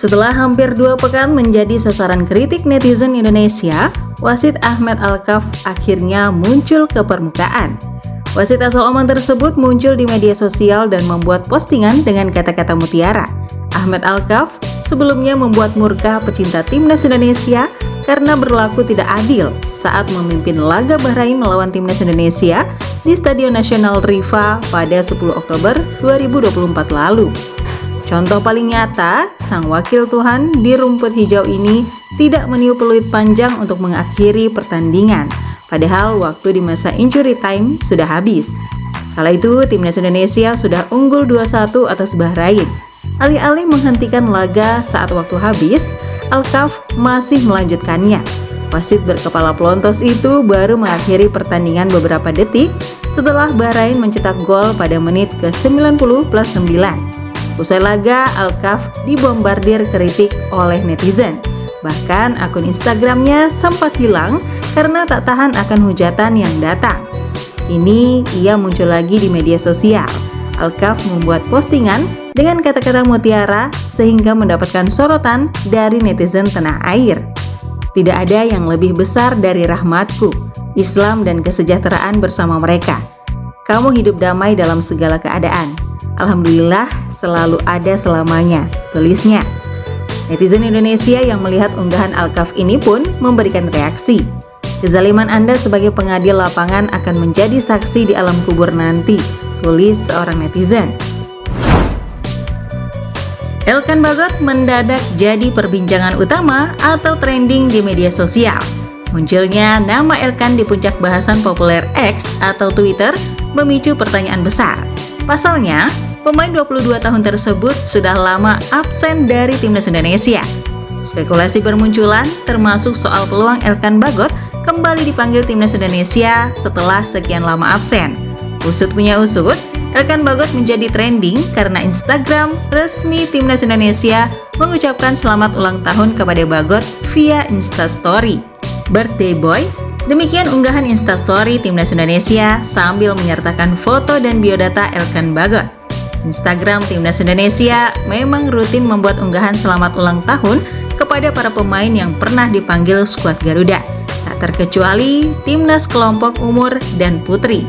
Setelah hampir 2 pekan menjadi sasaran kritik netizen Indonesia, wasit Ahmed Alkaf akhirnya muncul ke permukaan. Wasit asal Oman tersebut muncul di media sosial dan membuat postingan dengan kata-kata mutiara. Ahmed Alkaf sebelumnya membuat murka pecinta timnas Indonesia karena berlaku tidak adil saat memimpin laga Bahrain melawan timnas Indonesia di Stadion Nasional Rifa pada 10 Oktober 2024 lalu. Contoh paling nyata, sang wakil Tuhan di rumput hijau ini tidak meniup peluit panjang untuk mengakhiri pertandingan, padahal waktu di masa injury time sudah habis. Kala itu, timnas Indonesia sudah unggul 2-1 atas Bahrain. Alih-alih menghentikan laga saat waktu habis, Alkaf masih melanjutkannya. Wasit berkepala pelontos itu baru mengakhiri pertandingan beberapa detik setelah Bahrain mencetak gol pada menit ke-90+9. Usai laga, Alkaf dibombardir kritik oleh netizen. Bahkan akun Instagramnya sempat hilang karena tak tahan akan hujatan yang datang. Ini ia muncul lagi di media sosial. Alkaf membuat postingan dengan kata-kata mutiara sehingga mendapatkan sorotan dari netizen tanah air. Tidak ada yang lebih besar dari rahmatku, Islam dan kesejahteraan bersama mereka. Kamu hidup damai dalam segala keadaan. Alhamdulillah selalu ada selamanya, tulisnya. Netizen Indonesia yang melihat unggahan Alkaf ini pun memberikan reaksi. Kezaliman Anda sebagai pengadil lapangan akan menjadi saksi di alam kubur nanti, tulis seorang netizen. Elkan Bagot mendadak jadi perbincangan utama atau trending di media sosial. Munculnya nama Elkan di puncak bahasan populer X atau Twitter memicu pertanyaan besar. Pasalnya, pemain 22 tahun tersebut sudah lama absen dari timnas Indonesia. Spekulasi bermunculan termasuk soal peluang Elkan Bagot kembali dipanggil timnas Indonesia setelah sekian lama absen. Usut punya usut, Elkan Bagot menjadi trending karena Instagram resmi timnas Indonesia mengucapkan selamat ulang tahun kepada Bagot via Instastory. Birthday boy, demikian unggahan Instastory timnas Indonesia sambil menyertakan foto dan biodata Elkan Bagot. Instagram timnas Indonesia memang rutin membuat unggahan selamat ulang tahun kepada para pemain yang pernah dipanggil skuad Garuda, tak terkecuali timnas kelompok umur dan putri.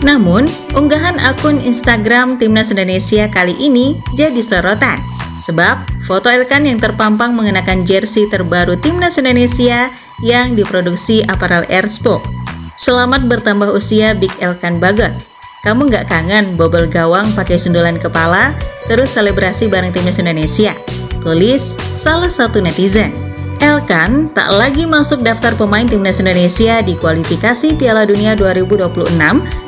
Namun, unggahan akun Instagram timnas Indonesia kali ini jadi sorotan, sebab foto Elkan yang terpampang mengenakan jersey terbaru timnas Indonesia yang diproduksi Apparel Erspo. Selamat bertambah usia Big Elkan Bagot. Kamu nggak kangen bobol gawang pakai sundulan kepala terus selebrasi bareng timnas Indonesia? Tulis salah satu netizen. Elkan tak lagi masuk daftar pemain timnas Indonesia di kualifikasi Piala Dunia 2026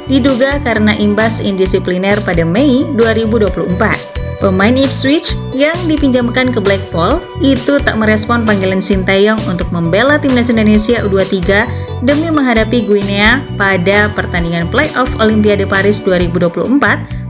diduga karena imbas indisipliner pada Mei 2024. Pemain Ipswich yang dipinjamkan ke Blackpool itu tak merespon panggilan Sinteyong untuk membela timnas Indonesia U23 demi menghadapi Guinea pada pertandingan playoff Olimpiade Paris 2024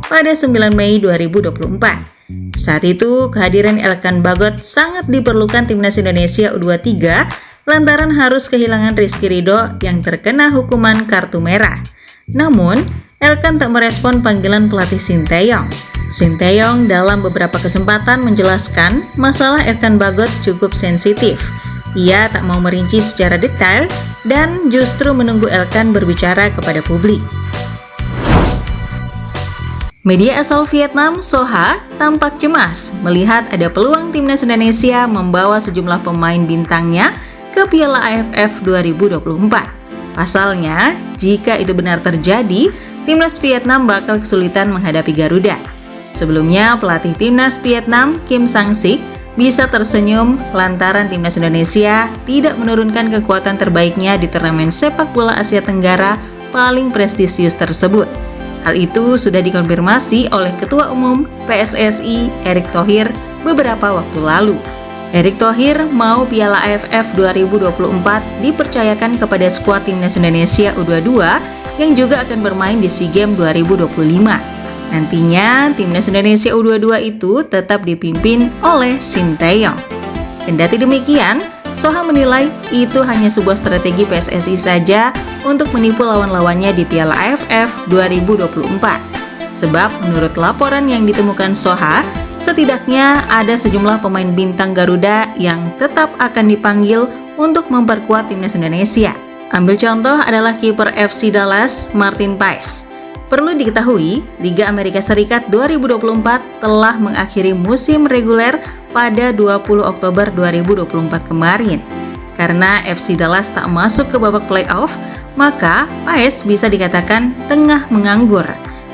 pada 9 Mei 2024. Saat itu, kehadiran Elkan Bagot sangat diperlukan timnas Indonesia U23 lantaran harus kehilangan Rizky Ridho yang terkena hukuman kartu merah. Namun, Elkan tak merespon panggilan pelatih Sinteyong. Sinteyong dalam beberapa kesempatan menjelaskan masalah Elkan Bagot cukup sensitif. Ia tak mau merinci secara detail dan justru menunggu Elkan berbicara kepada publik. Media asal Vietnam, Soha, tampak cemas melihat ada peluang timnas Indonesia membawa sejumlah pemain bintangnya ke Piala AFF 2024. Pasalnya, jika itu benar terjadi, timnas Vietnam bakal kesulitan menghadapi Garuda. Sebelumnya, pelatih timnas Vietnam, Kim Sang-sik, bisa tersenyum lantaran timnas Indonesia tidak menurunkan kekuatan terbaiknya di turnamen sepak bola Asia Tenggara paling prestisius tersebut. Hal itu sudah dikonfirmasi oleh Ketua Umum PSSI, Erick Thohir, beberapa waktu lalu. Erick Thohir mau Piala AFF 2024 dipercayakan kepada skuad timnas Indonesia U22 yang juga akan bermain di SEA Games 2025. Nantinya, timnas Indonesia U22 itu tetap dipimpin oleh Sinteyong. Kendati demikian, Soha menilai itu hanya sebuah strategi PSSI saja untuk menipu lawan-lawannya di Piala AFF 2024. Sebab menurut laporan yang ditemukan Soha, setidaknya ada sejumlah pemain bintang Garuda yang tetap akan dipanggil untuk memperkuat timnas Indonesia. Ambil contoh adalah kiper FC Dallas, Martin Paes. Perlu diketahui, Liga Amerika Serikat 2024 telah mengakhiri musim reguler pada 20 Oktober 2024 kemarin. Karena FC Dallas tak masuk ke babak playoff, maka Paes bisa dikatakan tengah menganggur.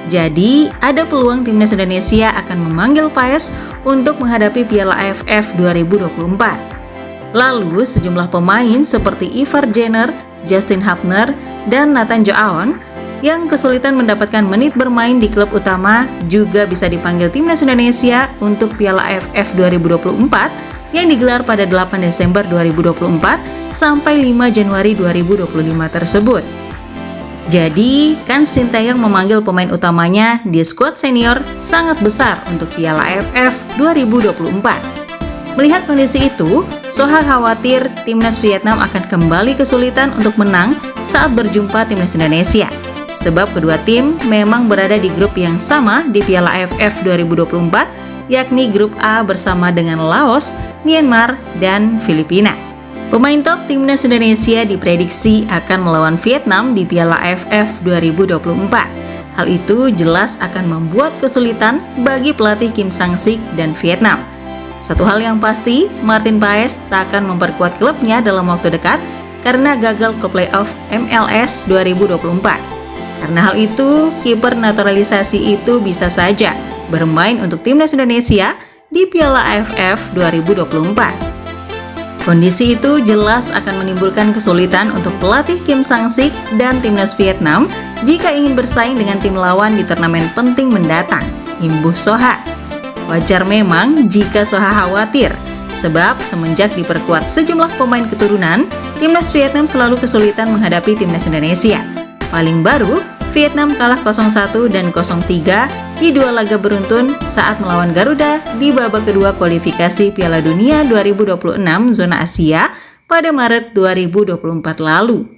Jadi, ada peluang timnas Indonesia akan memanggil Paes untuk menghadapi Piala AFF 2024. Lalu, sejumlah pemain seperti Ivar Jenner, Justin Hubner, dan Nathan Joaon yang kesulitan mendapatkan menit bermain di klub utama juga bisa dipanggil timnas Indonesia untuk Piala AFF 2024 yang digelar pada 8 Desember 2024 sampai 5 Januari 2025 tersebut. Jadi, Kans Sintayong memanggil pemain utamanya di skuad senior sangat besar untuk Piala AFF 2024. Melihat kondisi itu, Soha khawatir timnas Vietnam akan kembali kesulitan untuk menang saat berjumpa timnas Indonesia. Sebab kedua tim memang berada di grup yang sama di Piala AFF 2024, yakni grup A bersama dengan Laos, Myanmar, dan Filipina. Pemain top timnas Indonesia diprediksi akan melawan Vietnam di Piala AFF 2024. Hal itu jelas akan membuat kesulitan bagi pelatih Kim Sang-sik dan Vietnam. Satu hal yang pasti, Martin Paes tak akan memperkuat klubnya dalam waktu dekat karena gagal ke playoff MLS 2024. Karena hal itu, kiper naturalisasi itu bisa saja bermain untuk timnas Indonesia di Piala AFF 2024. Kondisi itu jelas akan menimbulkan kesulitan untuk pelatih Kim Sang-sik dan timnas Vietnam jika ingin bersaing dengan tim lawan di turnamen penting mendatang, imbuh Soha. Wajar memang jika Soha khawatir, sebab semenjak diperkuat sejumlah pemain keturunan, timnas Vietnam selalu kesulitan menghadapi timnas Indonesia. Paling baru, Vietnam kalah 0-1 dan 0-3 di dua laga beruntun saat melawan Garuda di babak kedua kualifikasi Piala Dunia 2026 zona Asia pada Maret 2024 lalu.